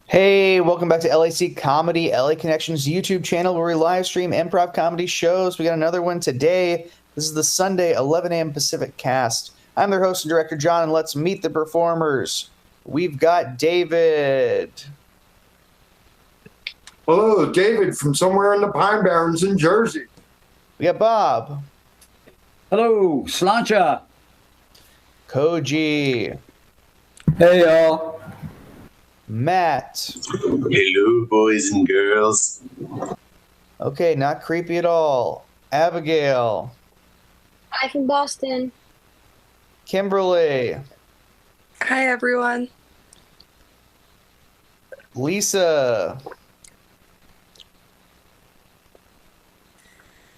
Hey, welcome back to LAC Comedy, LA Connections YouTube channel where we live stream improv comedy shows. We got another one today. This is the Sunday 11 a.m. Pacific cast. I'm their host and director, John, and let's meet the performers. We've got David. Hello, David from somewhere in the Pine Barrens in Jersey. We got Bob. Hello, Slancha. Koji. Hey, y'all. Matt. Hello, boys and girls. Okay, not creepy at all. Abigail. Hi from Boston. Kimberly. Hi, everyone. Lisa.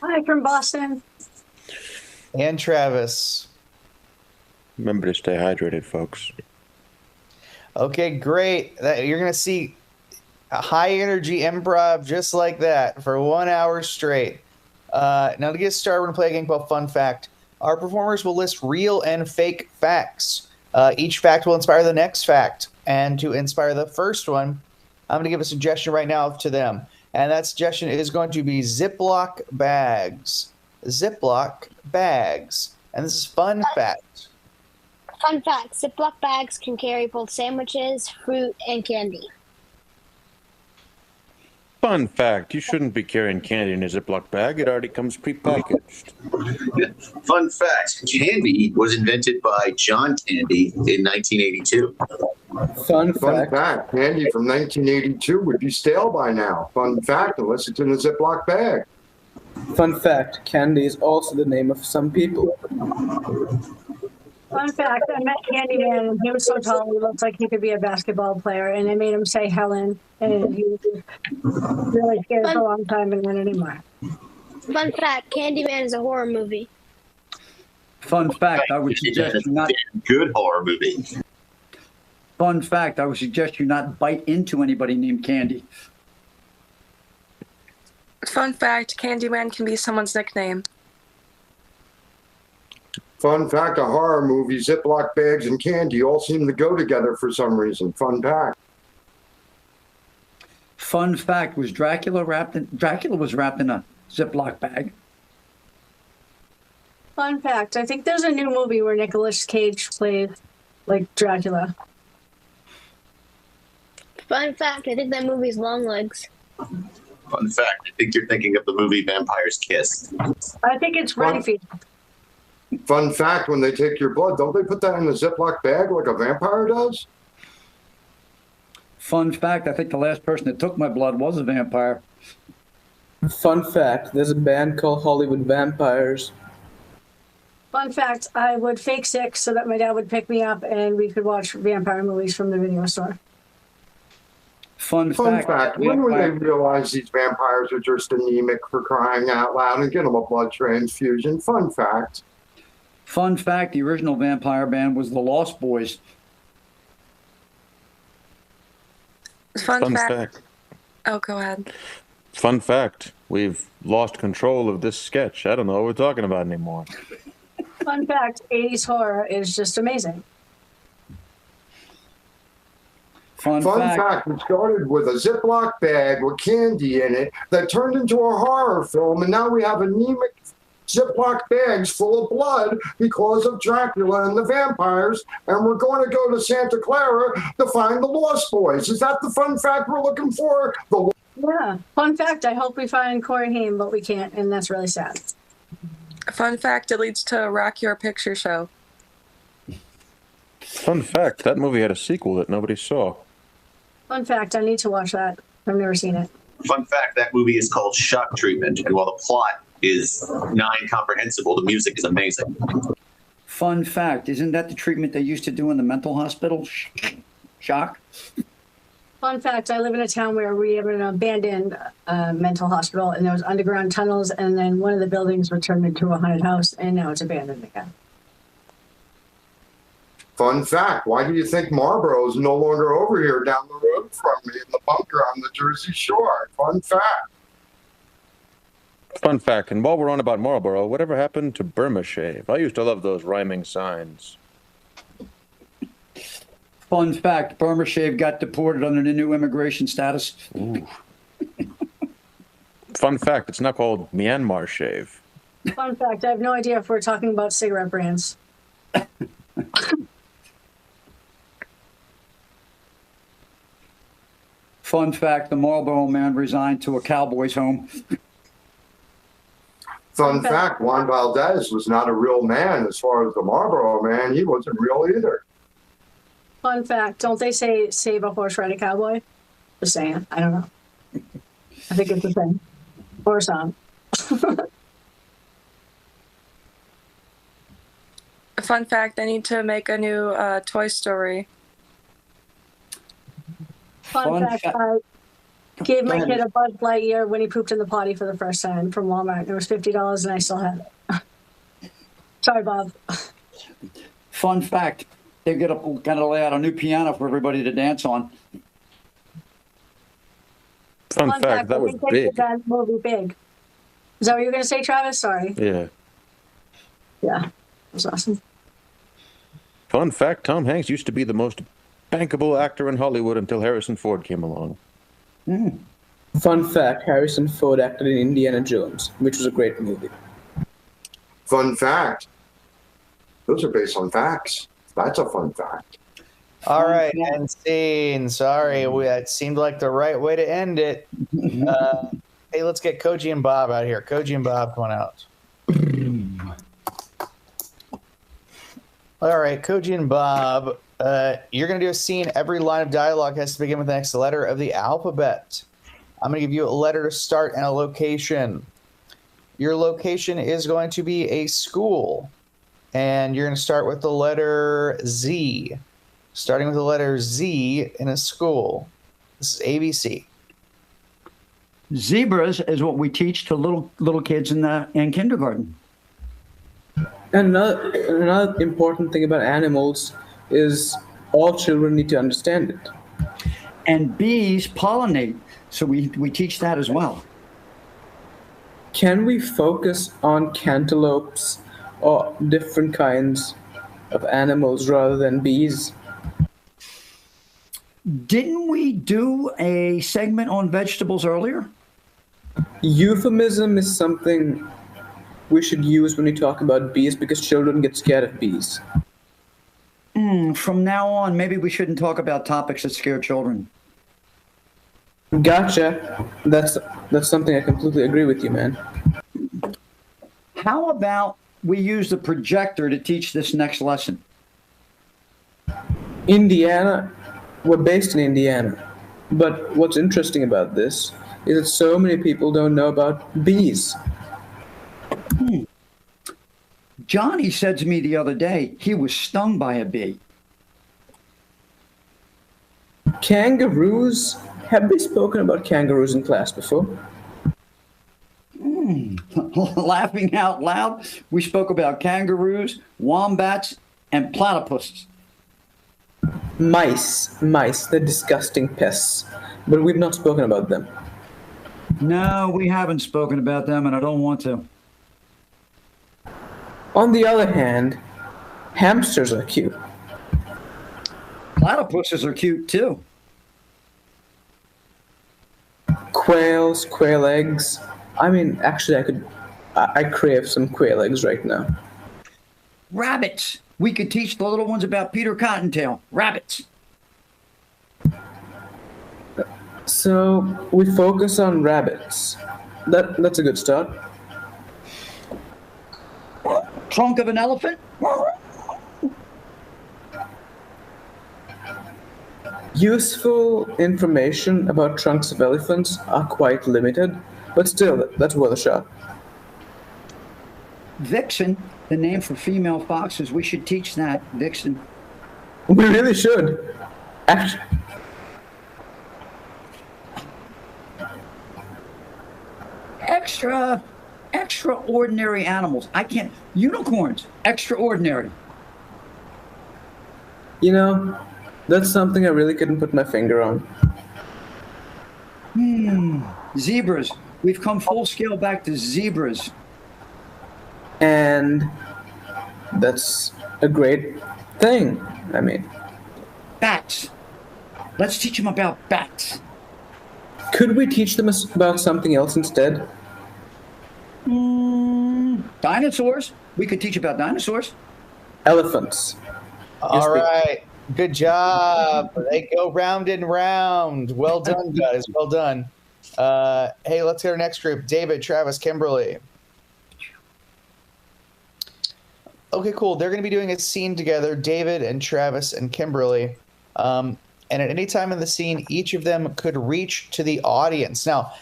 Hi from Boston. And Travis. Remember to stay hydrated, folks. Okay, great. You're going to see a high energy improv just like that for 1 hour straight. Now to get started, we're going to play a game called Fun Fact. Our performers will list real and fake facts. Each fact will inspire the next fact. And to inspire the first one, I'm going to give a suggestion right now to them. And that suggestion is going to be Ziploc bags. Ziploc bags. And this is Fun Fact. Fun fact, Ziploc bags can carry both sandwiches, fruit, and candy. Fun fact, you shouldn't be carrying candy in a Ziploc bag. It already comes prepackaged. Fun fact, candy was invented by John Candy in 1982. Fun Fun fact, candy from 1982 would be stale by now. Fun fact, unless it's in a Ziploc bag. Fun fact, Candy is also the name of some people. Fun fact, I met Candyman and he was so tall he looked like he could be a basketball player, and I made him say Helen, and he was really scared for a long time and not anymore. Fun fact, Candyman is a horror movie. Fun fact, I would suggest you not. Good horror movie. Fun fact, I would suggest you not bite into anybody named Candy. Fun fact, Candyman can be someone's nickname. Fun fact, a horror movie, Ziploc bags and candy all seem to go together for some reason. Fun fact. Fun fact, was Dracula was wrapped in a Ziploc bag. Fun fact, I think there's a new movie where Nicolas Cage played like Dracula. Fun fact, I think that movie's Long Legs. Fun fact, I think you're thinking of the movie Vampire's Kiss. I think it's Renfield. Fun fact, when they take your blood, don't they put that in a Ziploc bag like a vampire does? Fun fact, I think the last person that took my blood was a vampire. Fun fact, there's a band called Hollywood Vampires. Fun fact, I would fake sick so that my dad would pick me up and we could watch vampire movies from the video store. Fun fact, when would they realize these vampires are just anemic, for crying out loud, and get them a blood transfusion? Fun fact. Fun fact, the original vampire band was the Lost Boys. Fun fact. Oh, go ahead. Fun fact, we've lost control of this sketch. I don't know what we're talking about anymore. Fun fact, 80s horror is just amazing. Fun fact, it started with a Ziploc bag with candy in it that turned into a horror film, and now we have anemic Ziploc bags full of blood because of Dracula and the vampires, and we're going to go to Santa Clara to find the Lost Boys. Is that the fun fact we're looking for? Yeah. Fun fact, I hope we find Corey Haim, but we can't, and that's really sad. Fun fact, it leads to a Rock Your Picture show. Fun fact, that movie had a sequel that nobody saw. Fun fact, I need to watch that. I've never seen it. Fun fact, that movie is called Shock Treatment, and while the plot is non-comprehensible, the music is amazing. Fun fact, isn't that the treatment they used to do in the mental hospital? Shock? Fun fact, I live in a town where we have an abandoned mental hospital, and there was underground tunnels, and then one of the buildings were turned into a haunted house, and now it's abandoned again. Fun fact, why do you think Marlboro is no longer over here down the road from me in the bunker on the Jersey Shore? Fun fact. Fun fact, and while we're on about Marlboro, whatever happened to Burma Shave? I used to love those rhyming signs. Fun fact, Burma Shave got deported under the new immigration status. Ooh. Fun fact, it's not called Myanmar shave. Fun fact, I have no idea if we're talking about cigarette brands. Fun fact, the Marlboro Man resigned to a cowboy's home. Fun fact, Juan Valdez was not a real man as far as the Marlboro Man. He wasn't real either. Fun fact, don't they say save a horse, ride a cowboy? Just saying. I don't know. I think it's a thing. Or a song. Fun fact, I need to make a new Toy Story. Fun fact, I gave my kid a Buzz Lightyear when he pooped in the potty for the first time from Walmart. It was $50 and I still have it. Sorry, Bob. Fun fact, they're going to lay out a new piano for everybody to dance on. Fun fact, that was big. That movie Big. Is that what you were going to say, Travis? Sorry. Yeah. Yeah, it was awesome. Fun fact, Tom Hanks used to be the most bankable actor in Hollywood until Harrison Ford came along. Fun fact, Harrison Ford acted in Indiana Jones, which was a great movie. Fun fact. Those are based on facts. That's a fun fact. All right, and scene. Sorry, it seemed like the right way to end it. Hey, let's get Koji and Bob out here. Koji and Bob, come on out. All right, Koji and Bob, you're going to do a scene. Every line of dialogue has to begin with the next letter of the alphabet. I'm going to give you a letter to start and a location. Your location is going to be a school, and you're going to start with the letter Z. Starting with the letter Z in a school. This is ABC. Zebras is what we teach to little kids in kindergarten. And another important thing about animals is all children need to understand it. And bees pollinate, so we teach that as well. Can we focus on cantaloupes or different kinds of animals rather than bees? Didn't we do a segment on vegetables earlier? Euphemism is something we should use when we talk about bees because children get scared of bees. From now on, maybe we shouldn't talk about topics that scare children. Gotcha. That's something I completely agree with you, man. How about we use the projector to teach this next lesson? Indiana, we're based in Indiana. But what's interesting about this is that so many people don't know about bees. Johnny said to me the other day he was stung by a bee. Kangaroos? Have we spoken about kangaroos in class before? Laughing out loud, we spoke about kangaroos, wombats, and platypuses. Mice, they're disgusting pests, but we've not spoken about them. No, we haven't spoken about them, and I don't want to. On the other hand, hamsters are cute. Platypuses are cute, too. Quails, quail eggs. I mean, actually, I crave some quail eggs right now. Rabbits. We could teach the little ones about Peter Cottontail. Rabbits. So we focus on rabbits. That's a good start. Trunk of an elephant? Useful information about trunks of elephants are quite limited, but still, that's worth a shot. Vixen, the name for female foxes. We should teach that, Vixen. We really should. Actually, extraordinary animals. I can't. Unicorns. Extraordinary. You know, that's something I really couldn't put my finger on. Zebras. We've come full scale back to zebras. And that's a great thing. I mean, Bats. Let's teach them about bats. Could we teach them about something else instead? Dinosaurs. We could teach about dinosaurs. Elephants. All right. Good job. They go round and round. Well done, guys. Well done. Hey, let's get our next group. David, Travis, Kimberly. Okay, cool. They're going to be doing a scene together, David and Travis and Kimberly. And at any time in the scene, each of them could reach to the audience. Now,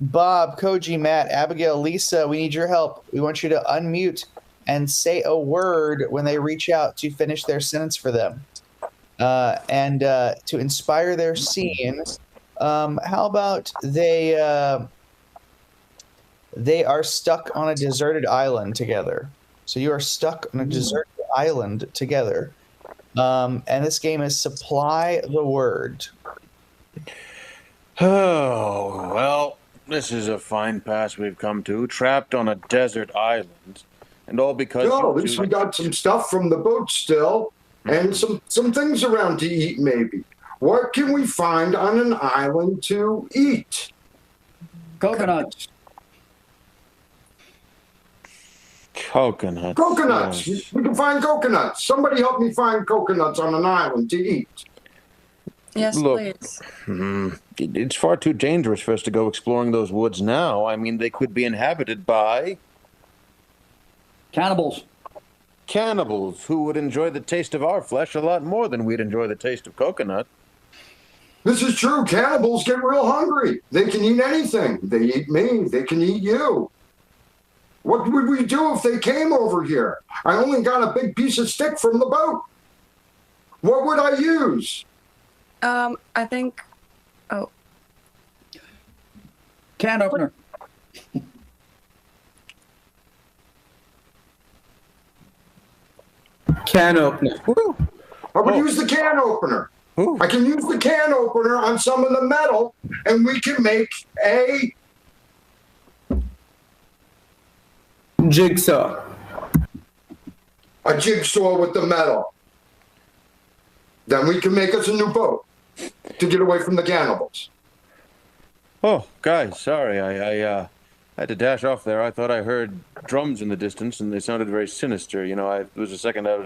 Bob, Koji, Matt, Abigail, Lisa, we need your help. We want you to unmute and say a word when they reach out to finish their sentence for them. And to inspire their scene, how about they are stuck on a deserted island together. So you are stuck on a deserted island together. And this game is Supply the Word. Oh, well, this is a fine pass we've come to. Trapped on a desert island. And all because... No, at least we got some stuff from the boat still. And some things around to eat, maybe. What can we find on an island to eat? Coconuts. Coconuts. Coconuts. Yes. We can find coconuts. Somebody help me find coconuts on an island to eat. Yes, Look, please. It's far too dangerous for us to go exploring those woods now. I mean, they could be inhabited by... Cannibals. Cannibals who would enjoy the taste of our flesh a lot more than we'd enjoy the taste of coconut. This is true. Cannibals get real hungry. They can eat anything. They eat me. They can eat you. What would we do if they came over here? I only got a big piece of stick from the boat. What would I use? I think. Oh, Can opener. Can opener. I would use the can opener. Ooh. I can use the can opener on some of the metal, and we can make a Jigsaw. jigsaw with the metal. Then we can make us a new boat to get away from the cannibals. Oh, guys, sorry. I had to dash off there. I thought I heard drums in the distance, and they sounded very sinister. You know, for a second I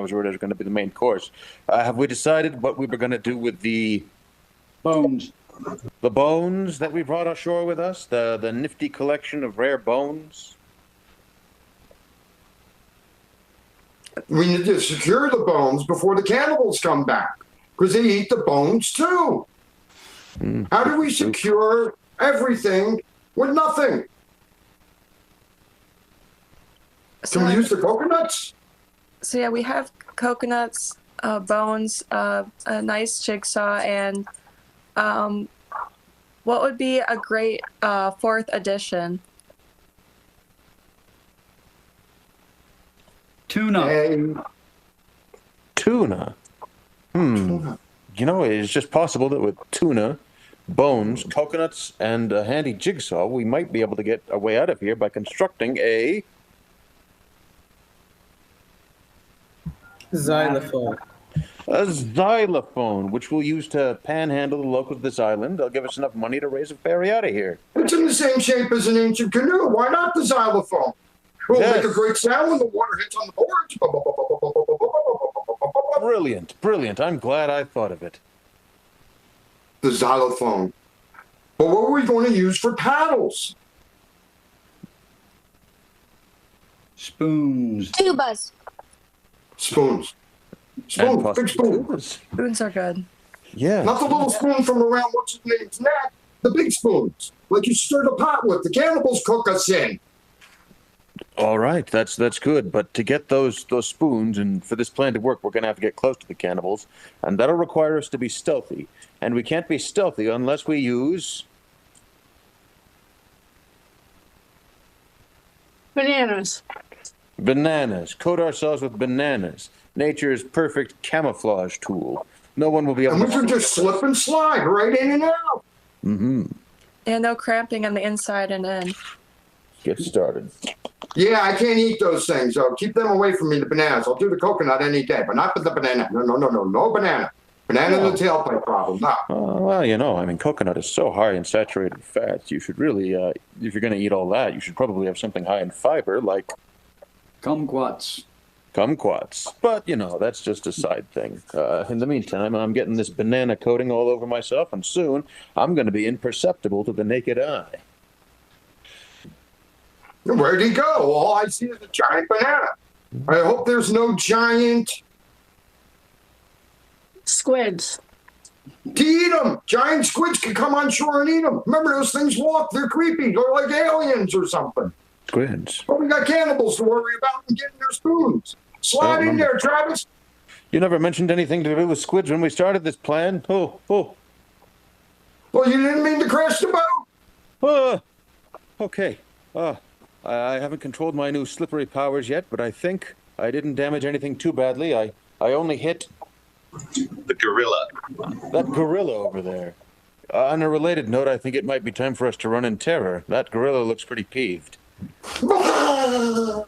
was worried it was going to be the main course. Have we decided what we were going to do with the Bones. the bones that we brought ashore with us? The nifty collection of rare bones? We need to secure the bones before the cannibals come back, because they eat the bones too. How do we secure everything with nothing? Can we use the coconuts? So yeah, we have coconuts, bones, a nice jigsaw, and what would be a great fourth edition? Tuna. And Tuna. You know, it's just possible that with tuna, bones, coconuts, and a handy jigsaw, we might be able to get our way out of here by constructing a... Xylophone. A xylophone, which we'll use to panhandle the locals of this island. They'll give us enough money to raise a ferry out of here. it's in the same shape as an ancient canoe. Why not the xylophone? We'll make a great sound when the water hits on the boards. Brilliant, brilliant. I'm glad I thought of it. The xylophone. But what were we going to use for paddles? Spoons. Tubas. Spoons. And Spoons. possibly Big spoons. tubas. Spoons are good. Yeah. Not the little spoon from around what's his name's neck. The big spoons. Like you stir the pot with. The cannibals cook us in. All right, that's good. But to get those spoons and for this plan to work, we're going to have to get close to the cannibals, and that'll require us to be stealthy. And we can't be stealthy unless we use Bananas. bananas. Coat ourselves with bananas. Nature's perfect camouflage tool. No one will be able And we to. can just slip and slide right in and out. And no cramping on the inside and in. Get started. Yeah, I can't eat those things, so keep them away from me, the bananas. I'll do the coconut any day, but not the banana. No banana. Banana's a tailpipe problem, no. Well, you know, I mean, coconut is so high in saturated fats. You should really, if you're going to eat all that, you should probably have something high in fiber, like Kumquats. kumquats. But, you know, that's just a side thing. In the meantime, I'm getting this banana coating all over myself, and soon I'm going to be imperceptible to the naked eye. Where'd he go? All I see is a giant banana. I hope there's no giant Squids. to eat them. Giant squids can come on shore and eat them. Remember, those things walk. They're creepy. They're like aliens or something. Squids. But we got cannibals to worry about and getting their spoons. Slide in there, Travis. You never mentioned anything to do with squids when we started this plan. Oh. Well, you didn't mean to crash the boat. Okay. I haven't controlled my new slippery powers yet, but I think I didn't damage anything too badly. I only hit The gorilla. that gorilla over there. On a related note, I think it might be time for us to run in terror. That gorilla looks pretty peeved. However,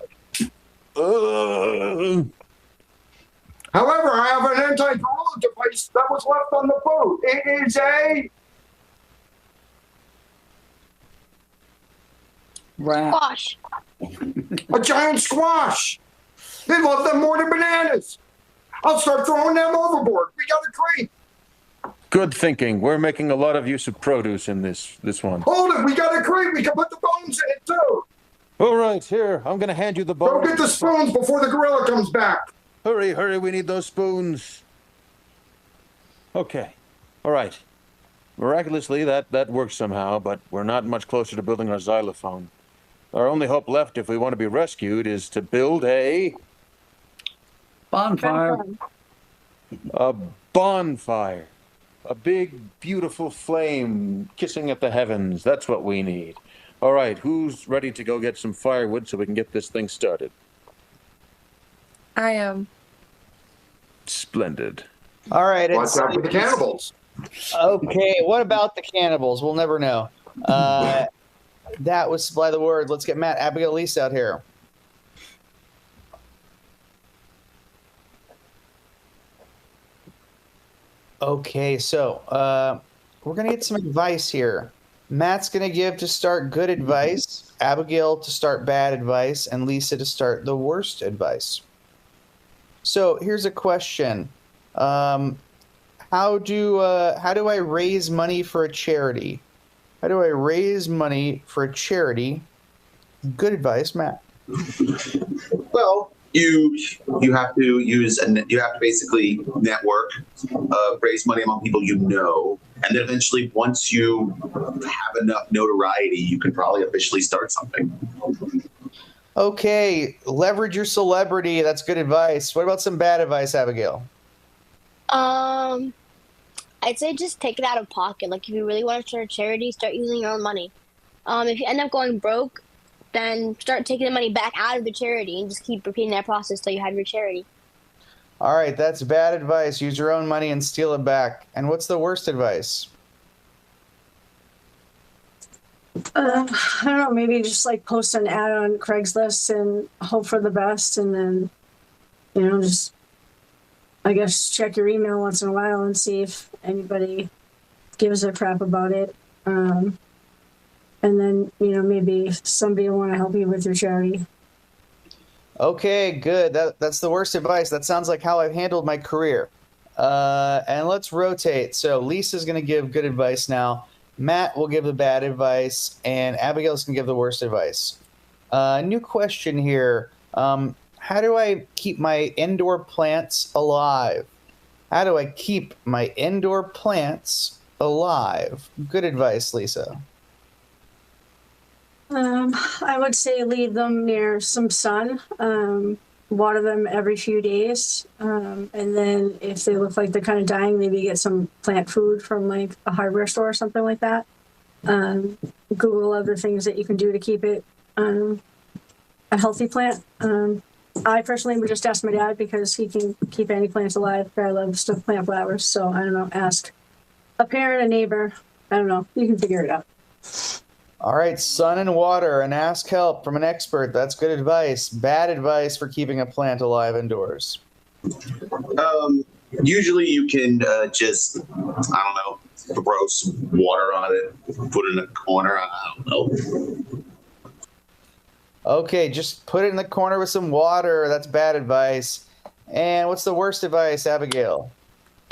I have an anti-gorilla device that was left on the boat. It is a Rat. Squash. giant squash. They love them more than bananas. I'll start throwing them overboard. We got a crate. Good thinking. We're making a lot of use of produce in this one. Hold it. We got a crate. We can put the bones in it, too. All right, here. I'm going to hand you the Go bones. get the spoons before the gorilla comes back. Hurry. We need those spoons. Okay. All right. Miraculously, that worked somehow, but we're not much closer to building our xylophone. Our only hope left if we want to be rescued is to build a Bonfire. bonfire. A big, beautiful flame kissing at the heavens. That's what we need. All right, who's ready to go get some firewood so we can get this thing started? I am. Splendid. All right. Watch out for the cannibals. Okay, what about the cannibals? We'll never know. That was Supply the Word. Let's get Matt, Abigail, Lisa out here. Okay, so we're going to get some advice here. Matt's going to give to start good advice, Abigail to start bad advice, and Lisa to start the worst advice. So here's a question. How do I raise money for a charity? How do I raise money for a charity? Good advice, Matt. Well, you have to use and you have to basically network, raise money among people you know, and then eventually, once you have enough notoriety, you can probably officially start something. Okay, leverage your celebrity. That's good advice. What about some bad advice, Abigail? I'd say just take it out of pocket. Like, if you really want to start a charity, start using your own money. If you end up going broke, then start taking the money back out of the charity and just keep repeating that process till you have your charity. All right, that's bad advice. Use your own money and steal it back. And what's the worst advice? I don't know, maybe just like post an ad on Craigslist and hope for the best, and then, just, I guess, check your email once in a while and see if anybody gives a crap about it. And then, maybe somebody will want to help you with your charity. Okay, good. That's the worst advice. That sounds like how I've handled my career. And let's rotate. So Lisa's going to give good advice now. Matt will give the bad advice, and Abigail's going to give the worst advice. New question here. How do I keep my indoor plants alive? How do I keep my indoor plants alive? Good advice, Lisa. I would say leave them near some sun, water them every few days, and then if they look like they're kind of dying, maybe get some plant food from like a hardware store or something like that. Google other things that you can do to keep it a healthy plant. I personally would just ask my dad because he can keep any plants alive. I love to plant flowers, so I don't know, ask a parent, a neighbor. I don't know. You can figure it out. All right, sun and water, and ask help from an expert. That's good advice. Bad advice for keeping a plant alive indoors. Usually you can just, I don't know, throw some water on it, put it in a corner. I don't know. Okay, just put it in the corner with some water. That's bad advice. And what's the worst advice, Abigail?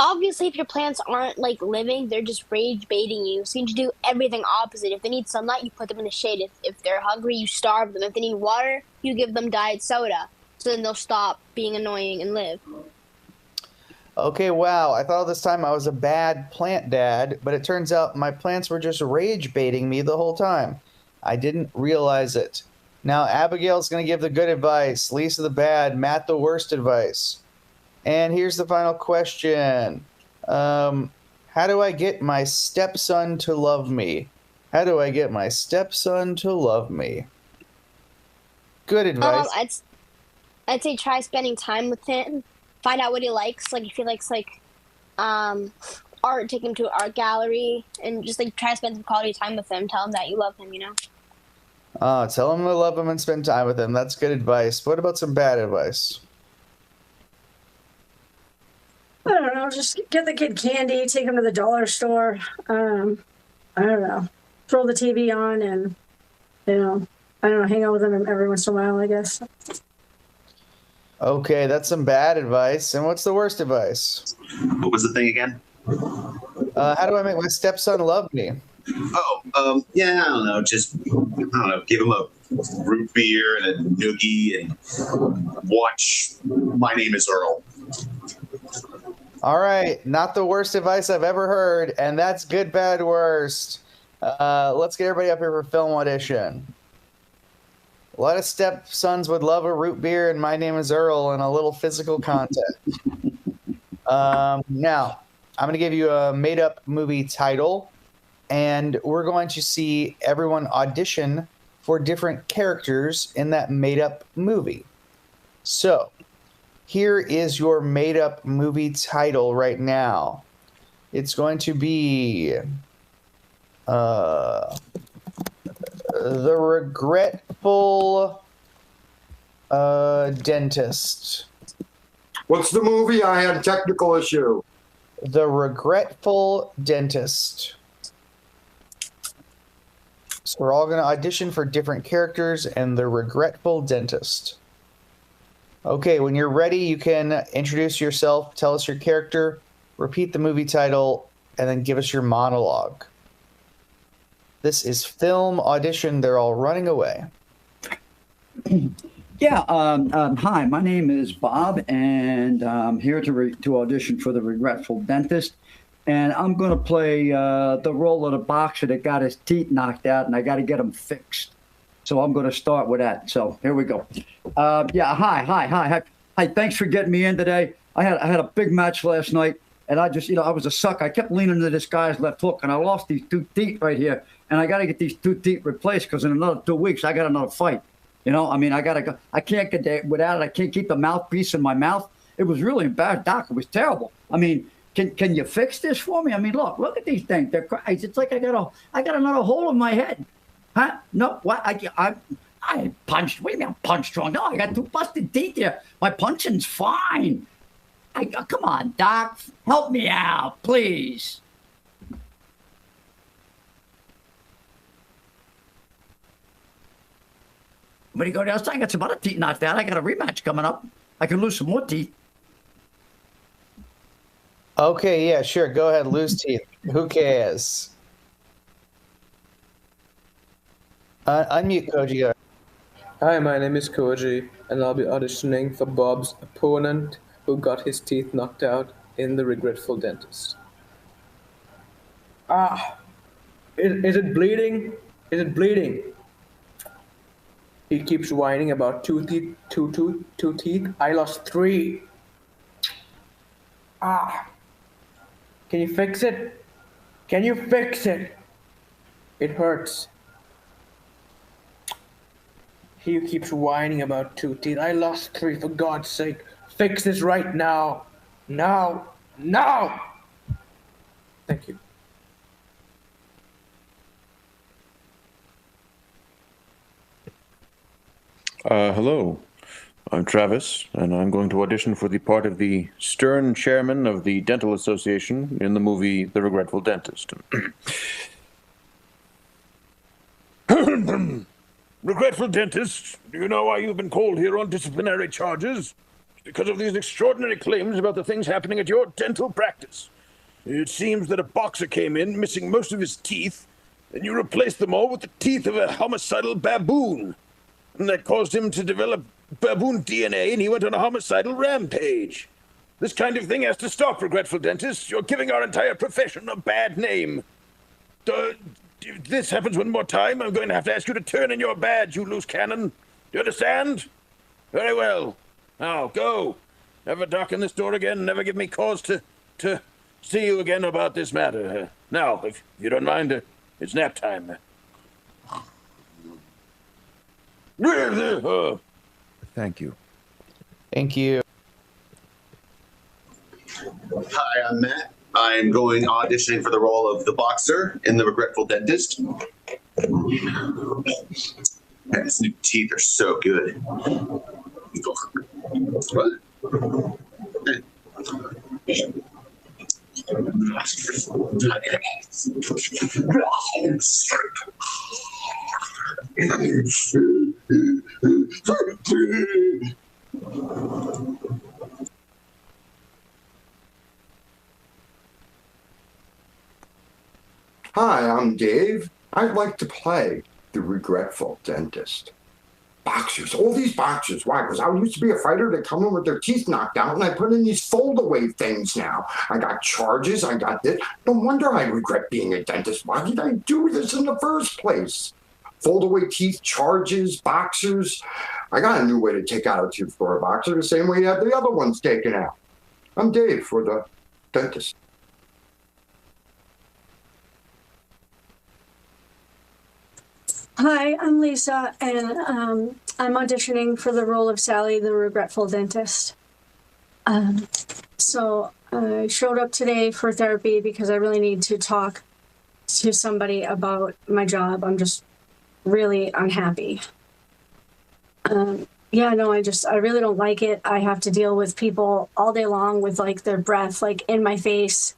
Obviously, if your plants aren't like living, they're just rage baiting you. So you need to do everything opposite. If they need sunlight, you put them in the shade. If they're hungry, you starve them. If they need water, you give them diet soda. So then they'll stop being annoying and live. Okay, wow. I thought all this time I was a bad plant dad, but it turns out my plants were just rage baiting me the whole time. I didn't realize it. Now, Abigail's going to give the good advice, Lisa the bad, Matt the worst advice. And here's the final question. How do I get my stepson to love me? How do I get my stepson to love me? Good advice. I'd say try spending time with him. Find out what he likes. Like if he likes art, take him to an art gallery and just like try to spend some quality time with him. Tell him that you love him, you know? Tell him to love him and spend time with him. That's good advice. What about some bad advice? I don't know. Just get the kid candy, take him to the dollar store. I don't know. Throw the TV on and, I don't know, hang out with him every once in a while, I guess. Okay, that's some bad advice. And what's the worst advice? What was the thing again? How do I make my stepson love me? Yeah, I don't know. Just, I don't know, give him a root beer and a noogie and watch My Name is Earl. All right, not the worst advice I've ever heard, and that's good, bad, worst. Let's get everybody up here for film audition. A lot of stepsons would love a root beer and My Name is Earl and a little physical contact. Now, I'm going to give you a made-up movie title, and we're going to see everyone audition for different characters in that made-up movie. So, here is your made-up movie title right now. It's going to be The Regretful Dentist. What's the movie? I had a technical issue. The Regretful Dentist. So we're all going to audition for different characters and The Regretful Dentist. Okay, when you're ready, you can introduce yourself, tell us your character, repeat the movie title, and then give us your monologue. This is film audition. They're all running away. Yeah. Hi, my name is Bob, and I'm here to audition for The Regretful Dentist. And I'm going to play the role of the boxer that got his teeth knocked out, and I got to get them fixed. So I'm going to start with that. So here we go. Yeah. Hi. Thanks for getting me in today. I had a big match last night, and I just, I was a sucker. I kept leaning into this guy's left hook, and I lost these 2 teeth right here. And I got to get these 2 teeth replaced because in another 2 weeks, I got another fight. I got to go. I can't get there without it. I can't keep the mouthpiece in my mouth. It was really bad, Doc. It was terrible. I mean, can you fix this for me? I mean, look at these things. They're crazy. It's like I got another hole in my head. Huh? No, what? I punched. What do you mean I'm punched wrong? No, I got 2 busted teeth here. My punching's fine. Come on, Doc. Help me out, please. When you go downstairs, I got some other teeth knocked out. I got a rematch coming up. I can lose some more teeth. Okay, yeah, sure. Go ahead, lose teeth. Who cares? Unmute, Koji. Hi, my name is Koji, and I'll be auditioning for Bob's opponent who got his teeth knocked out in The Regretful Dentist. Is it bleeding? Is it bleeding? He keeps whining about 2 teeth. 2 teeth. I lost 3. Can you fix it? Can you fix it? It hurts. He keeps whining about 2 teeth. I lost 3, for God's sake. Fix this right now. Now. Thank you. Hello. I'm Travis, and I'm going to audition for the part of the stern chairman of the Dental Association in the movie The Regretful Dentist. Regretful Dentist, do you know why you've been called here on disciplinary charges? It's because of these extraordinary claims about the things happening at your dental practice. It seems that a boxer came in missing most of his teeth, and you replaced them all with the teeth of a homicidal baboon. And that caused him to develop baboon DNA, and he went on a homicidal rampage. This kind of thing has to stop, Regretful Dentist. You're giving our entire profession a bad name. If this happens one more time, I'm going to have to ask you to turn in your badge, you loose cannon. Do you understand? Very well. Now, go. Never darken this door again. Never give me cause to see you again about this matter. Now, if you don't mind, it's nap time. Thank you. Thank you. Hi, I'm Matt. I'm going auditioning for the role of the boxer in The Regretful Dentist. Man, his new teeth are so good. What? Hi, I'm Dave. I'd like to play the Regretful Dentist. Boxers, all these boxers. Why? Because I used to be a fighter. They come in with their teeth knocked out, and I put in these fold-away things now. I got charges. I got this. No wonder I regret being a dentist. Why did I do this in the first place? Fold-away teeth, charges, boxers. I got a new way to take out a tooth for a boxer, the same way you have the other ones taken out. I'm Dave for the dentist. Hi, I'm Lisa, and I'm auditioning for the role of Sally, the regretful dentist. So I showed up today for therapy because I really need to talk to somebody about my job. I'm just really unhappy. Yeah, no, I really don't like it. I have to deal with people all day long with like their breath like in my face.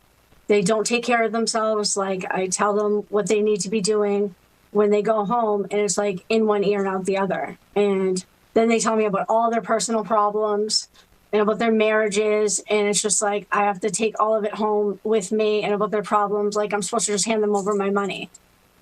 They don't take care of themselves. Like I tell them what they need to be doing when they go home, and it's like in one ear and out the other. And then they tell me about all their personal problems and about their marriages, and it's just like I have to take all of it home with me, and about their problems, like I'm supposed to just hand them over my money,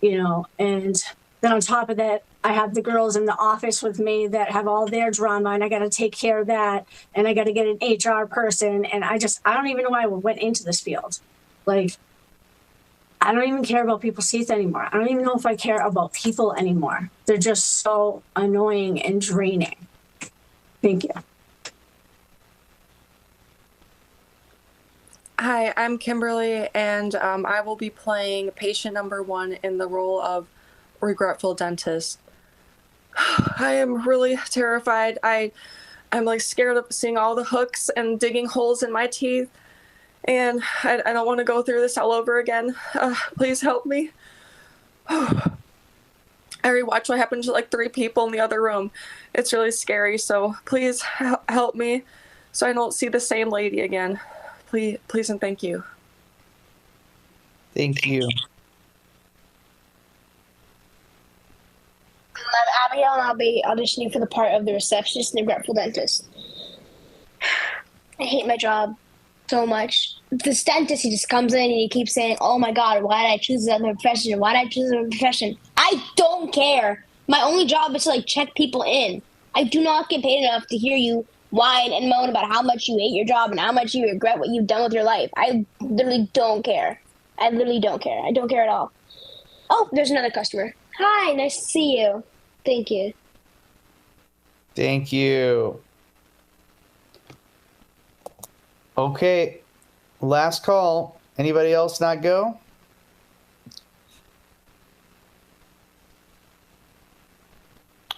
you know. And then on top of that, I have the girls in the office with me that have all their drama, and I got to take care of that, and I got to get an HR person, and I don't even know why I went into this field. Like, I don't even care about people's teeth anymore. I don't even know if I care about people anymore. They're just so annoying and draining. Thank you. Hi, I'm Kimberly, and I will be playing patient number 1 in the role of regretful dentist. I am really terrified. I'm like scared of seeing all the hooks and digging holes in my teeth. And I don't want to go through this all over again. Please help me. I rewatched what happened to like 3 people in the other room. It's really scary, so please help me so I don't see the same lady again. Please and thank you. Thank you. I'm Abigail, and I'll be auditioning for the part of the receptionist in The Regretful Dentist. I hate my job so much. This dentist, he just comes in and he keeps saying, "Oh my God, why did I choose this other profession? Why did I choose another profession?" I don't care. My only job is to like check people in. I do not get paid enough to hear you whine and moan about how much you hate your job and how much you regret what you've done with your life. I literally don't care. I literally don't care. I don't care at all. Oh, there's another customer. Hi, nice to see you. Thank you. Thank you. Okay, last call. Anybody else not go?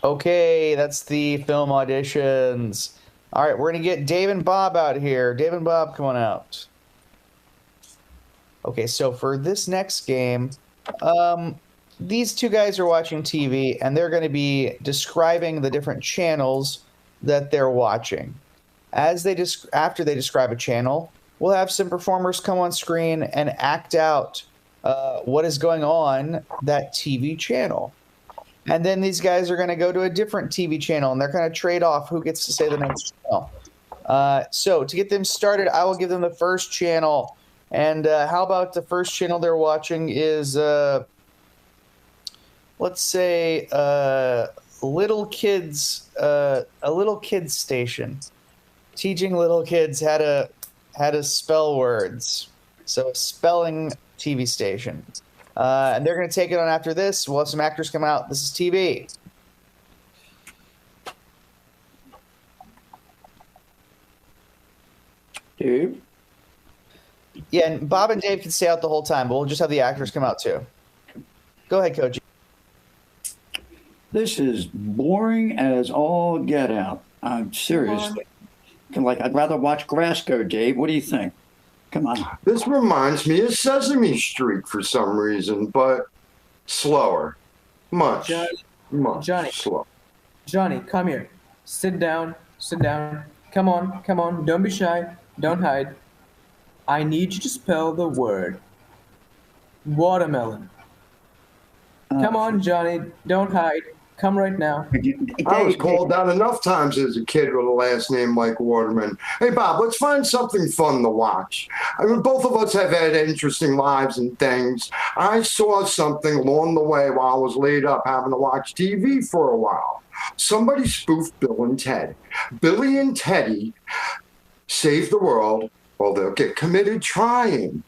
Okay, that's the film auditions. All right, we're going to get Dave and Bob out here. Dave and Bob, come on out. Okay, so for this next game, these two guys are watching TV, and they're going to be describing the different channels that they're watching. After they describe a channel, we'll have some performers come on screen and act out what is going on that TV channel. And then these guys are going to go to a different TV channel, and they're going to trade off who gets to say the next channel. So to get them started, I will give them the first channel. And how about the first channel they're watching is, let's say, a little kids station, teaching little kids how to spell words. So a spelling TV station. And they're going to take it on after this. We'll have some actors come out. This is TV. Dave? Yeah, and Bob and Dave can stay out the whole time, but we'll just have the actors come out too. Go ahead, Koji. This is boring as all get out. I'm seriously. I'd rather watch grass go, Dave. What do you think? Come on. This reminds me of Sesame Street for some reason, but slower. Much slower. Johnny, come here. Sit down. Come on. Don't be shy. Don't hide. I need you to spell the word watermelon. Come on, Johnny. Don't hide. Come right now. I was called out enough times as a kid with a last name like Waterman. Hey, Bob, let's find something fun to watch. I mean, both of us have had interesting lives and things. I saw something along the way while I was laid up having to watch TV for a while. Somebody spoofed Bill and Ted. Billy and Teddy save the world, or they'll get committed trying.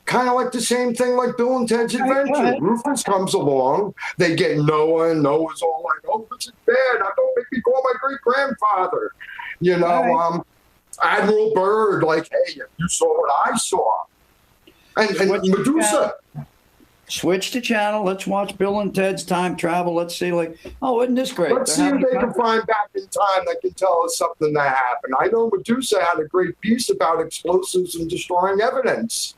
Kind of like the same thing like Bill and Ted's Adventure. Rufus comes along, they get Noah, and Noah's all like, oh, this is bad. Don't make me call my great-grandfather. You know, Admiral Byrd, like, hey, you saw what I saw. And Medusa. Switch the channel. Let's watch Bill and Ted's Time Travel. Let's see, isn't this great? Let's see if they can find back in time that can tell us something that happened. I know Medusa had a great piece about explosives and destroying evidence.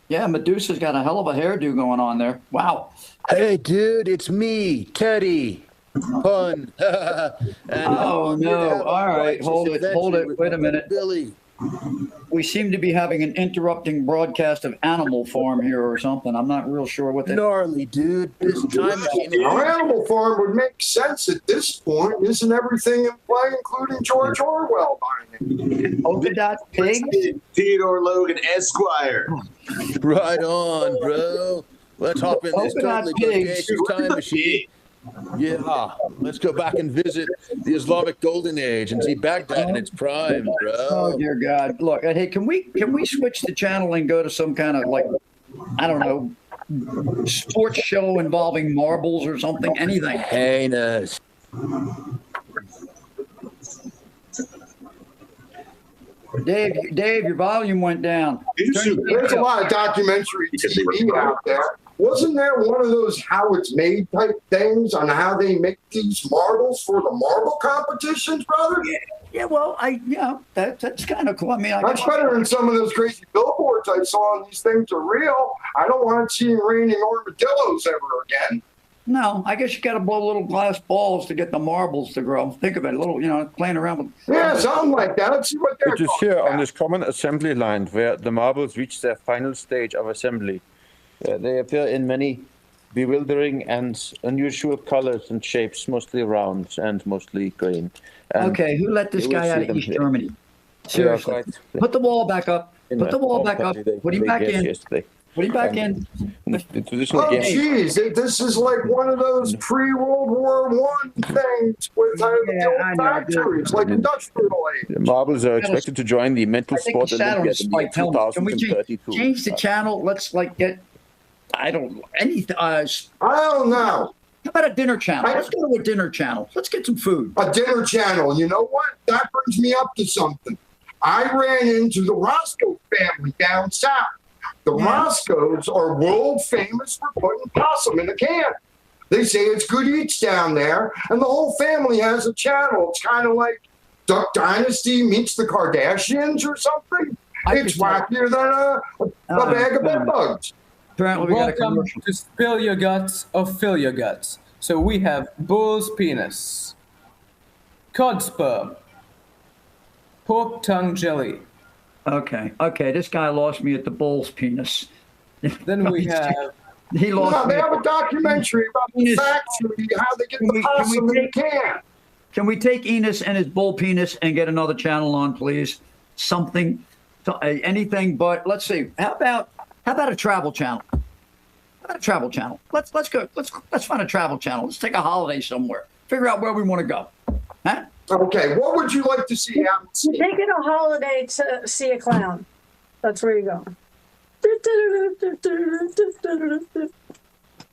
Yeah, Medusa's got a hell of a hairdo going on there. Wow. Hey, dude, it's me, Teddy. Fun. Oh, no. All right. Hold it. Wait a minute. Billy. We seem to be having an interrupting broadcast of Animal Farm here or something. I'm not real sure what that is. Gnarly, dude. This time machine. Our Animal Farm would make sense at this point. Isn't everything in play, including George Orwell by name? Polka dot pigs? Theodore Logan, Esquire. Right on, bro. Let's hop in this totally bodacious time machine. Yeah, let's go back and visit the Islamic Golden Age and see Baghdad in its prime, bro. Oh dear God! Look, hey, can we switch the channel and go to some kind of I don't know, sports show involving marbles or something? Anything? Heinous. Dave, your volume went down. There's a lot of documentary TV out there. Wasn't there one of those how it's made type things on how they make these marbles for the marble competitions, brother? Yeah. Well, that's kind of cool. I mean, that's better than some of those crazy billboards I saw on these things are real. I don't want to see raining armadillos ever again. No, I guess you got to blow little glass balls to get the marbles to grow. Think of it, a little, playing around with. Yeah, something like that. Let's see what they're. It is here on this common assembly line where the marbles reach their final stage of assembly. They appear in many bewildering and unusual colors and shapes, mostly round and mostly green. And okay, who let this guy out of East Germany? Seriously. Put the wall back up. Put the wall back up. Put him back in. Put him back in. Oh, geez. This is like one of those pre-World War I things with the old factories, like industrial age. The marbles are expected to join the mental sport Olympiad in the year 2032. Change the channel? Let's get... I don't know. How about a dinner channel? Let's go to a dinner channel. Let's get some food. A dinner channel. You know what? That brings me up to something. I ran into the Roscoe family down south. The Roscoes are world famous for putting possum in a can. They say it's good eats down there, and the whole family has a channel. It's kind of like Duck Dynasty meets the Kardashians or something. It's wackier than a bag of bed bugs. Apparently, we got a Welcome commercial. to Spill Your Guts or Fill Your Guts. So we have bull's penis, cod sperm, pork tongue jelly. Okay. This guy lost me at the bull's penis. Then we have He lost No, me. they have a documentary about the factory, how they get the possum in the can. Can we take Enos and his bull penis and get another channel on, please? Something, anything but. Let's see. How about a travel channel? How about a travel channel? Let's go. Let's find a travel channel. Let's take a holiday somewhere. Figure out where we want to go. Huh? Okay, what would you like to see? You're taking a holiday to see a clown. That's where you go.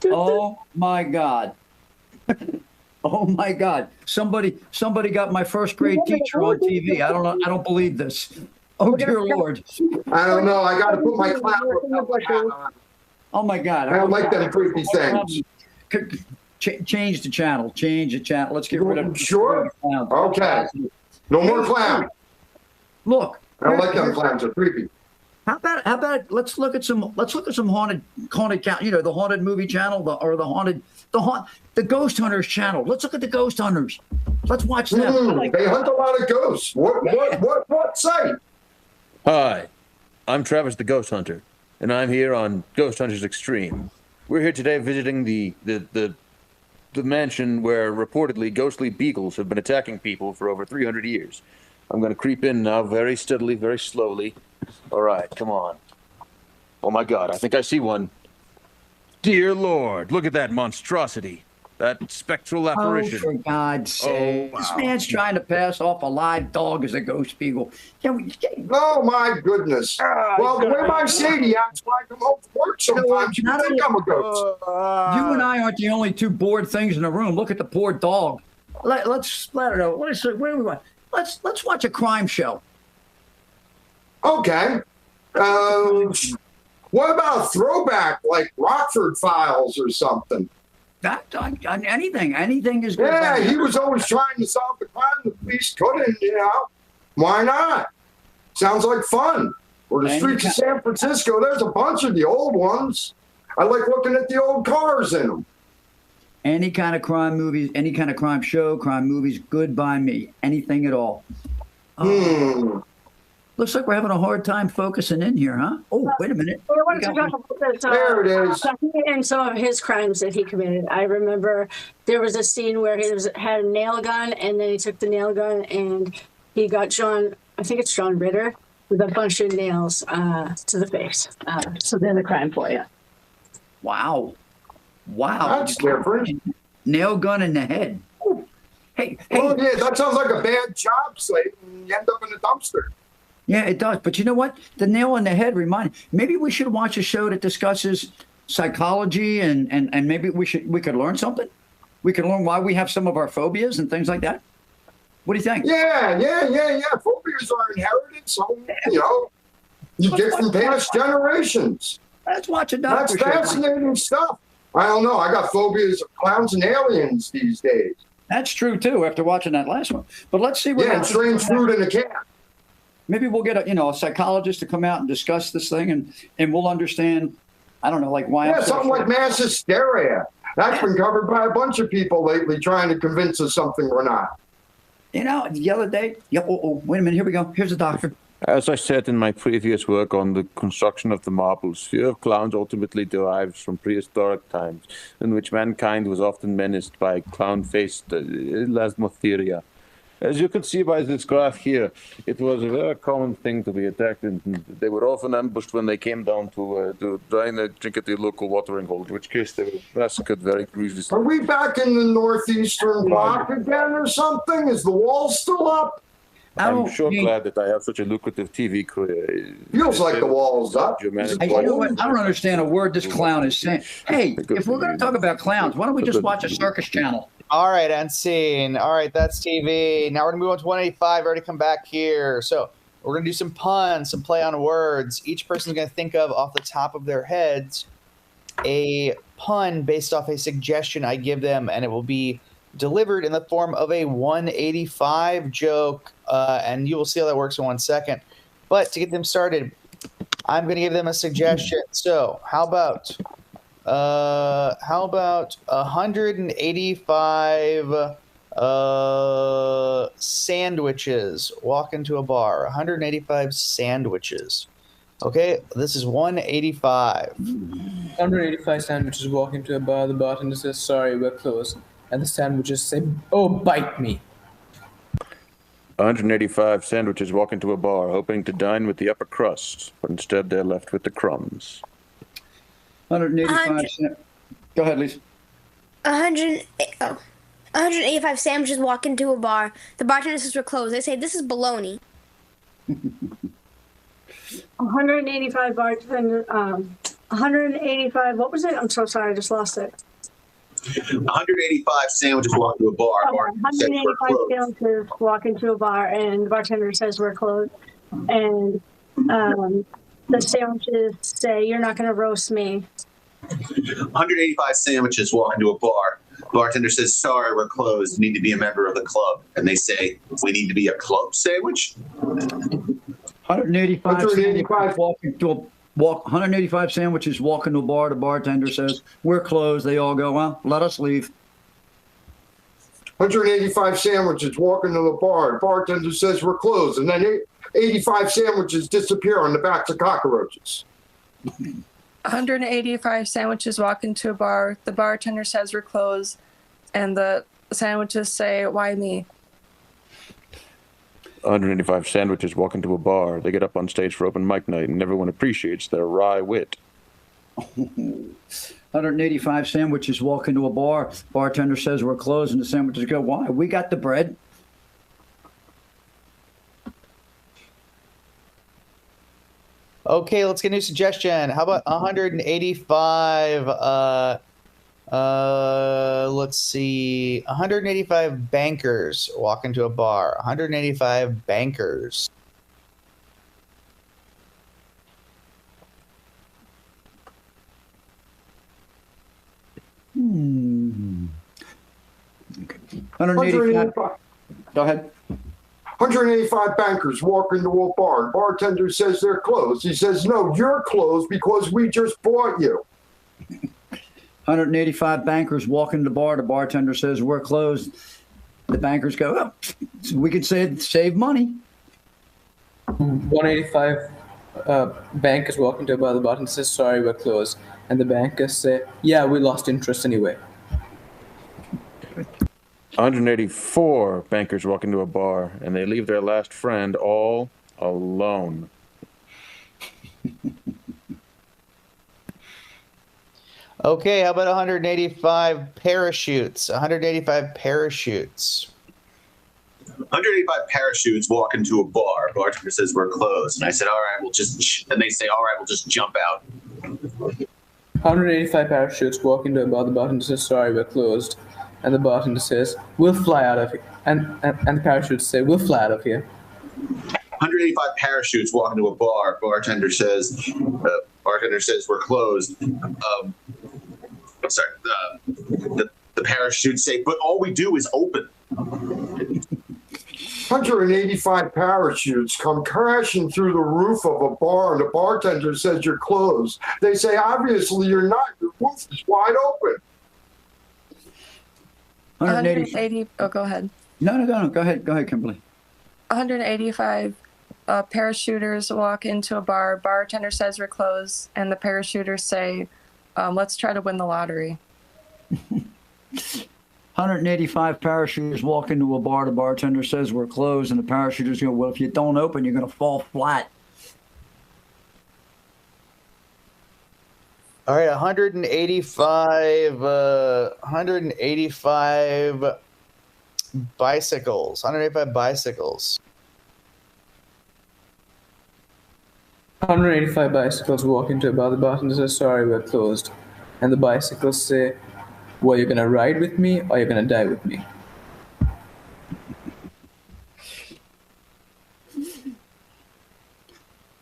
Oh my God. Oh my God. Somebody got my first grade teacher on TV. I don't know. I don't believe this. Oh dear Lord. I don't know. I got to put my clown on. Oh my God. I don't like them creepy things. Change the channel. Change the channel. Let's get rid of Sure. Okay. No more clown. Look. I don't like them clowns. They're creepy. How about let's look at some haunted the haunted movie channel the ghost hunters channel. Let's look at the ghost hunters. Let's watch them. They hunt a lot of ghosts. What site? Hi, I'm Travis the Ghost Hunter, and I'm here on Ghost Hunters Extreme. We're here today visiting the mansion where reportedly ghostly beagles have been attacking people for over 300 years. I'm going to creep in now very steadily, very slowly. All right, come on. Oh my God, I think I see one. Dear Lord, look at that monstrosity. That spectral apparition. Oh, for God's sake. This man's trying to pass off a live dog as a ghost beagle. Oh, my goodness. Well, the way my Sadie acts when I come home from work sometimes, you think I'm a ghost. You and I aren't the only two bored things in the room. Look at the poor dog. Let's let her know. Where do we want? Let's watch a crime show. Okay. What about a throwback like Rockford Files or something? Anything is good. Yeah, he was always trying to solve the crime. The police couldn't, Why not? Sounds like fun. Or the streets of San Francisco, there's a bunch of the old ones. I like looking at the old cars in them. Any kind of crime movies, any kind of crime show, crime movies, good by me. Anything at all. Looks like we're having a hard time focusing in here, huh? Oh, wait a minute. I wanted to talk about this, there it is. And some of his crimes that he committed. I remember there was a scene where he had a nail gun, and then he took the nail gun and he got John Ritter, with a bunch of nails to the face. So then the crime for you. Wow. That's different. Nail gun in the head. Ooh. Hey. Oh, yeah, that sounds like a bad job, Slate, and you end up in a dumpster. Yeah, it does. But you know what? The nail on the head maybe we should watch a show that discusses psychology and maybe we could learn something. We could learn why we have some of our phobias and things like that. What do you think? Yeah. Phobias are inherited, so, you get from past generations. Let's watch a doctor show. That's fascinating stuff. I don't know. I got phobias of clowns and aliens these days. That's true, too, after watching that last one. But let's see what and strange fruit in a can. Maybe we'll get a psychologist to come out and discuss this thing, and we'll understand, I don't know, like why. Yeah, something like mass hysteria. That's been covered by a bunch of people lately trying to convince us something we're not. The other day, wait a minute, here we go. Here's the doctor. As I said in my previous work on the construction of the marbles, fear of clowns ultimately derives from prehistoric times, in which mankind was often menaced by clown-faced elasmotheria. As you can see by this graph here, it was a very common thing to be attacked, and they were often ambushed when they came down to try and drink at the local watering hole, in which case they were massacred very grievously. Are we back in the northeastern block again or something? Is the wall still up? I'm sure glad that I have such a lucrative TV career. Feels like the wall's up. You know what? I don't understand a word this clown is saying. Hey, if we're going to talk about clowns, why don't we just watch a circus channel? All right, end scene. All right, that's TV. Now we're going to move on to 185. Already come back here. So we're going to do some puns, some play on words. Each person's going to think of, off the top of their heads, a pun based off a suggestion I give them, and it will be delivered in the form of a 185 joke, and you will see how that works in 1 second. But to get them started, I'm going to give them a suggestion. So how about 185 sandwiches walk into a bar? 185 sandwiches. Okay, this is 185. 185 sandwiches walk into a bar. The bartender says, "Sorry, we're closed." And the sandwiches say, "Oh, bite me." 185 sandwiches walk into a bar, hoping to dine with the upper crust, but instead they're left with the crumbs. 185. Go ahead, Lisa. 185 sandwiches walk into a bar. The bartender says we're closed. They say, "This is baloney." 185 bartender. 185. What was it? I'm so sorry. I just lost it. 185 sandwiches walk into a bar. Okay, 185 sandwiches walk into a bar, and the bartender says we're closed. And the sandwiches say, "You're not going to roast me." 185 sandwiches walk into a bar. Bartender says, "Sorry, we're closed. You need to be a member of the club." And they say, "We need to be a club sandwich?" 185 sandwiches walk into a bar. The bartender says, "We're closed." They all go, "Well, let us leave." 185 sandwiches walk into the bar. The bartender says we're closed. And then 85 sandwiches disappear on the backs of cockroaches. 185 sandwiches walk into a bar. The bartender says we're closed. And the sandwiches say, "Why me?" 185 sandwiches walk into a bar. They get up on stage for open mic night, and everyone appreciates their wry wit. 185 sandwiches walk into a bar. Bartender says we're closed, and the sandwiches go, "Why? We got the bread." Okay, let's get a new suggestion. How about 185? Let's see. 185 bankers walk into a bar. 185 bankers. Okay. 185. Go ahead. 185 bankers walk into a bar. The bartender says they're closed. He says, "No, you're closed because we just bought you." 185 bankers walk into the bar. The bartender says we're closed. The bankers go, "Oh, we could save money." 185 bankers walk into a bar. The bartender says, "Sorry, we're closed." And the bankers say, "Yeah, we lost interest anyway." 184 bankers walk into a bar, and they leave their last friend all alone. Okay, how about 185 parachutes? 185 parachutes. 185 parachutes walk into a bar. Bartender says we're closed. And I said, "All right, and they say, "All right, we'll just jump out." 185 parachutes walk into a bar. The bartender says, "Sorry, we're closed." And the bartender says, "We'll fly out of here." And the parachutes say, "We'll fly out of here." 185 parachutes walk into a bar. Bartender says, "We're closed." The parachutes say, "But all we do is open." 185 parachutes come crashing through the roof of a bar, and the bartender says you're closed. They say, "Obviously you're not. Your roof is wide open." 180. Oh, go ahead. No. Go ahead, Kimberly. 185 parachuters walk into a bar. Bartender says we're closed, and the parachuters say, "Let's try to win the lottery." 185 parachuters walk into a bar. The bartender says we're closed, and the parachuters go, "Well, if you don't open, you're going to fall flat." All right, 185 bicycles. 185 bicycles. 185 bicycles walk into a bar. The bartender says, "Sorry, we're closed." And the bicycles say, "Well, you're going to ride with me or you're going to die with me."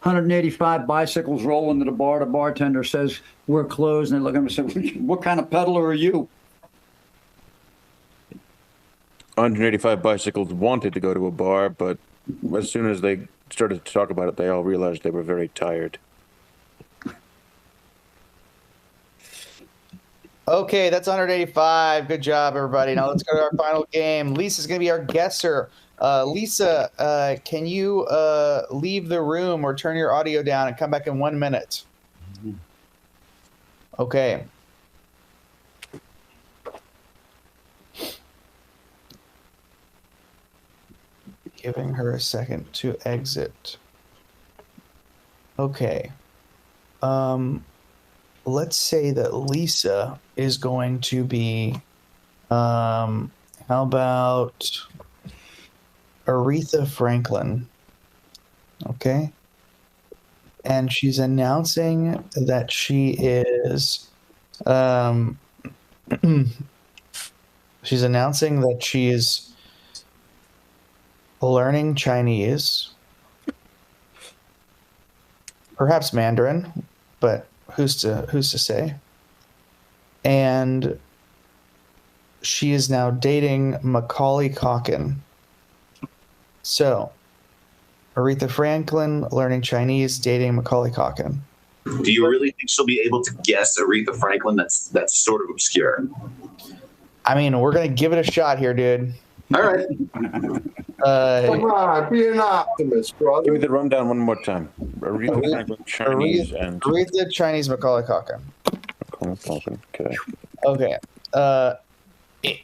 185 bicycles roll into the bar. The bartender says we're closed, and they look at him and say, "What kind of peddler are you?" 185 bicycles wanted to go to a bar, but as soon as they started to talk about it, they all realized they were very tired. Okay, that's 185. Good job, everybody. Now let's go to our final game. Lisa's going to be our guesser. Lisa, can you leave the room or turn your audio down and come back in 1 minute? Okay. Giving her a second to exit. Okay. Let's say that Lisa is going to be, how about Aretha Franklin? Okay. And she's announcing that she is, she's announcing that she's learning Chinese, perhaps Mandarin, but who's to say? And she is now dating Macaulay Culkin. So, Aretha Franklin learning Chinese, dating Macaulay Culkin. Do you really think she'll be able to guess Aretha Franklin? That's sort of obscure. I mean, we're gonna give it a shot here, dude. All right. Come on, be an optimist, brother. Give me the rundown one more time. Aretha Franklin, Chinese, and Aretha, Chinese, Macaulay Culkin. Macaulay Culkin. Okay. Okay.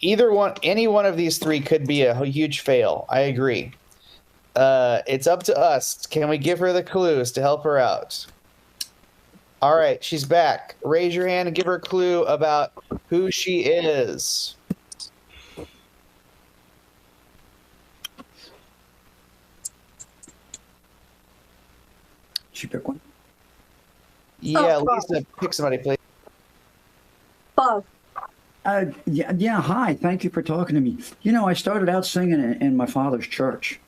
Either one, any one of these three could be a huge fail. I agree. It's up to us. Can we give her the clues to help her out? All right, she's back. Raise your hand and give her a clue about who she is. She pick one. Yeah, Oh, Lisa, pick somebody, please. Bob. Yeah, hi. Thank you for talking to me. You know, I started out singing in my father's church.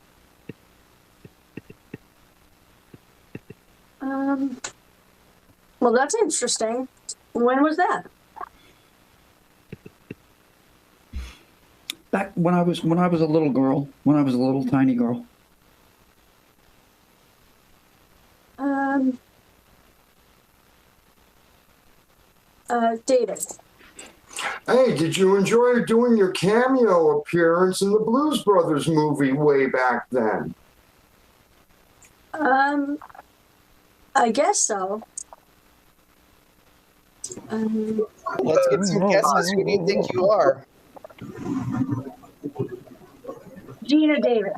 Well, that's interesting. When was that? Back when I was a little girl, when I was a little tiny girl. David. Hey, did you enjoy doing your cameo appearance in the Blues Brothers movie way back then? I guess so. Let's get some guesses. Who do you think you are? Gina David.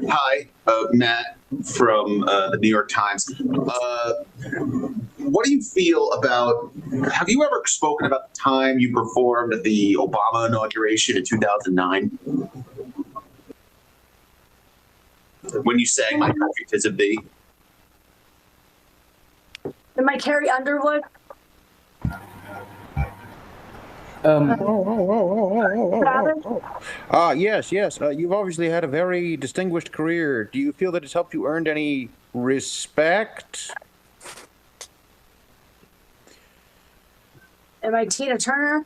Hi, Matt from the New York Times. What do you feel about? Have you ever spoken about the time you performed at the Obama inauguration in 2009? When you sang "My Perfect Is a Bee"? Am I Carrie Underwood? Yes. You've obviously had a very distinguished career. Do you feel that it's helped you earn any respect? Am I Tina Turner?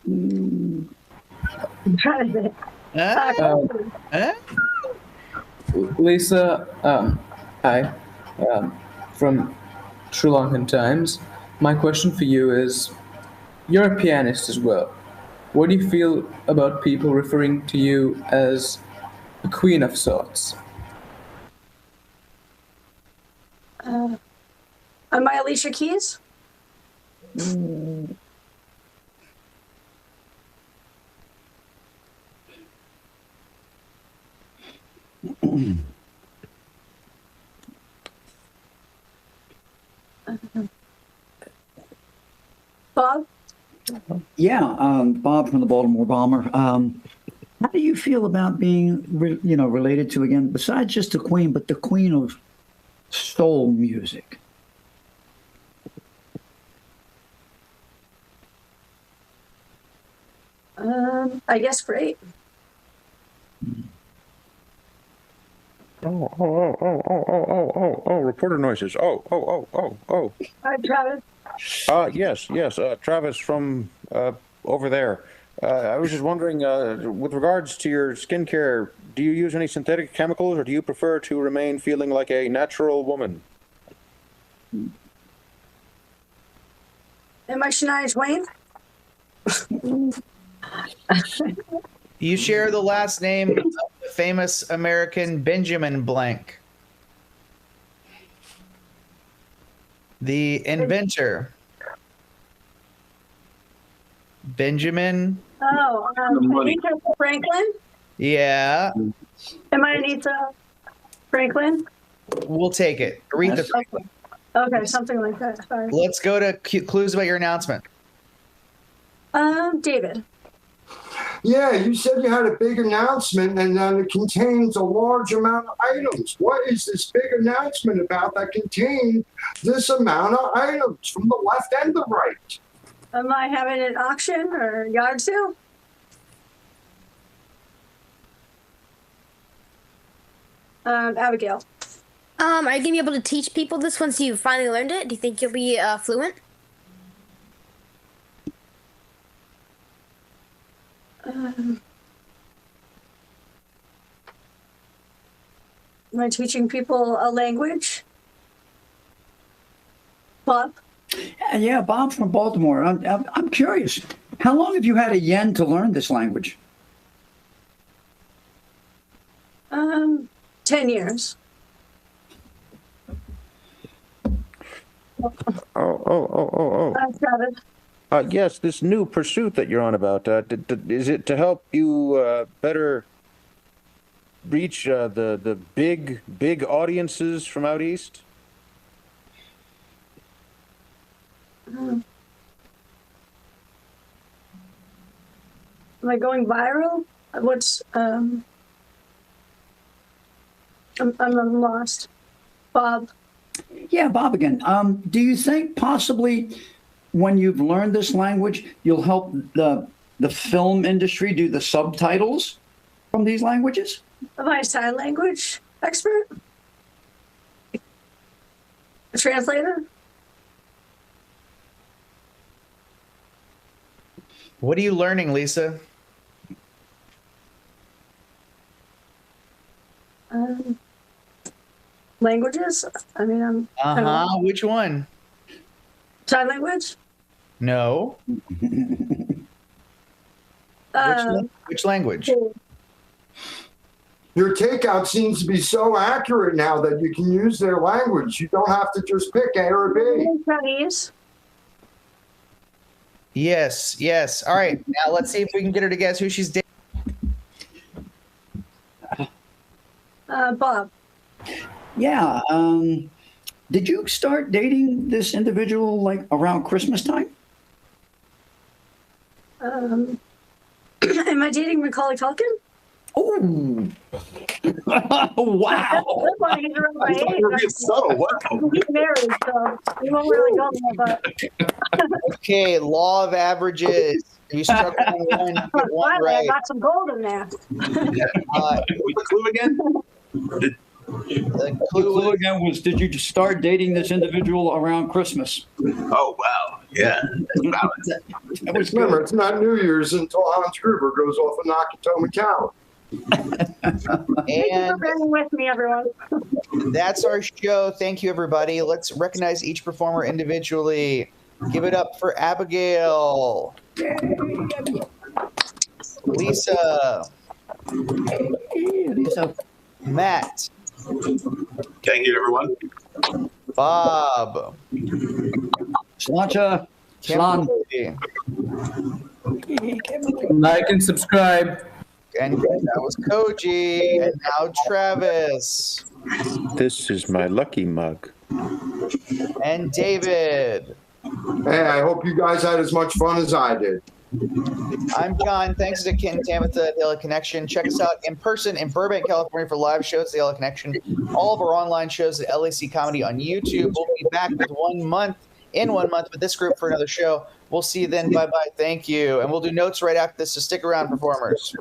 I'm trying to think. Lisa, hi, from Sri Lankan Times. My question for you is, you're a pianist as well. What do you feel about people referring to you as a queen of sorts? Am I Alicia Keys? Bob? Yeah, Bob from the Baltimore Bomber. How do you feel about being, related to, again, besides just the queen, but the queen of soul music? I guess great. Oh, reporter noises. Oh. Hi, Travis. Yes. Travis from over there. I was just wondering, with regards to your skincare, do you use any synthetic chemicals, or do you prefer to remain feeling like a natural woman? Am I Shania Twain? You share the last name of the famous American Benjamin Blank, the inventor. Benjamin. Oh, Anita Franklin? Yeah. Am I Anita Franklin? We'll take it. Aretha. Okay, something like that. Sorry. Let's go to clues about your announcement. David. Yeah, you said you had a big announcement and that it contains a large amount of items. What is this big announcement about that contains this amount of items from the left and the right? Am I having an auction or yard sale? Abigail. Are you gonna be able to teach people this once you finally learned it? Do you think you'll be fluent? Am I teaching people a language? Bob? Yeah, Bob from Baltimore. I'm curious. How long have you had a yen to learn this language? 10 years. Oh. I've got it. Yes, this new pursuit that you're on about, is it to help you better reach the big audiences from out east? Am I going viral? What's I'm lost. Bob. Yeah, Bob again. Do you think possibly when you've learned this language, you'll help the film industry do the subtitles from these languages? Am I a sign language expert? A translator? What are you learning, Lisa? Languages? I mean, I'm. Which one? Sign language? No. Which language? Your takeout seems to be so accurate now that you can use their language. You don't have to just pick A or B. Chinese? Yes. All right. Now let's see if we can get her to guess who she's dating. Bob. Yeah. Did you start dating this individual like around Christmas time? Am I dating Macaulay Culkin? Oh. Wow. He's married, so we won't really go there, but. Okay, law of averages. You struck on one, get one Finally, right. I got some gold in there. What's the clue again? The The clue again was, did you start dating this individual around Christmas? Oh, wow. Yeah. That was Remember, good. it's not New Year's until Hans Gruber goes off a Nakatomi Cow. Thank you for bearing with me, everyone. That's our show. Thank you, everybody. Let's recognize each performer individually. Give it up for Abigail. Lisa. Lisa. Matt. Thank you, everyone. Bob. Slancha. Slan. Like and subscribe. And that was Koji. And now Travis. This is my lucky mug. And David. Hey, I hope you guys had as much fun as I did. I'm John. Thanks to Ken and Tamitha at the LA Connection. Check us out in person in Burbank, California for live shows at the LA Connection. All of our online shows at LAC Comedy on YouTube. We'll be back with 1 month with this group for another show. We'll see you then. Bye-bye. Thank you. And we'll do notes right after this, so stick around, performers.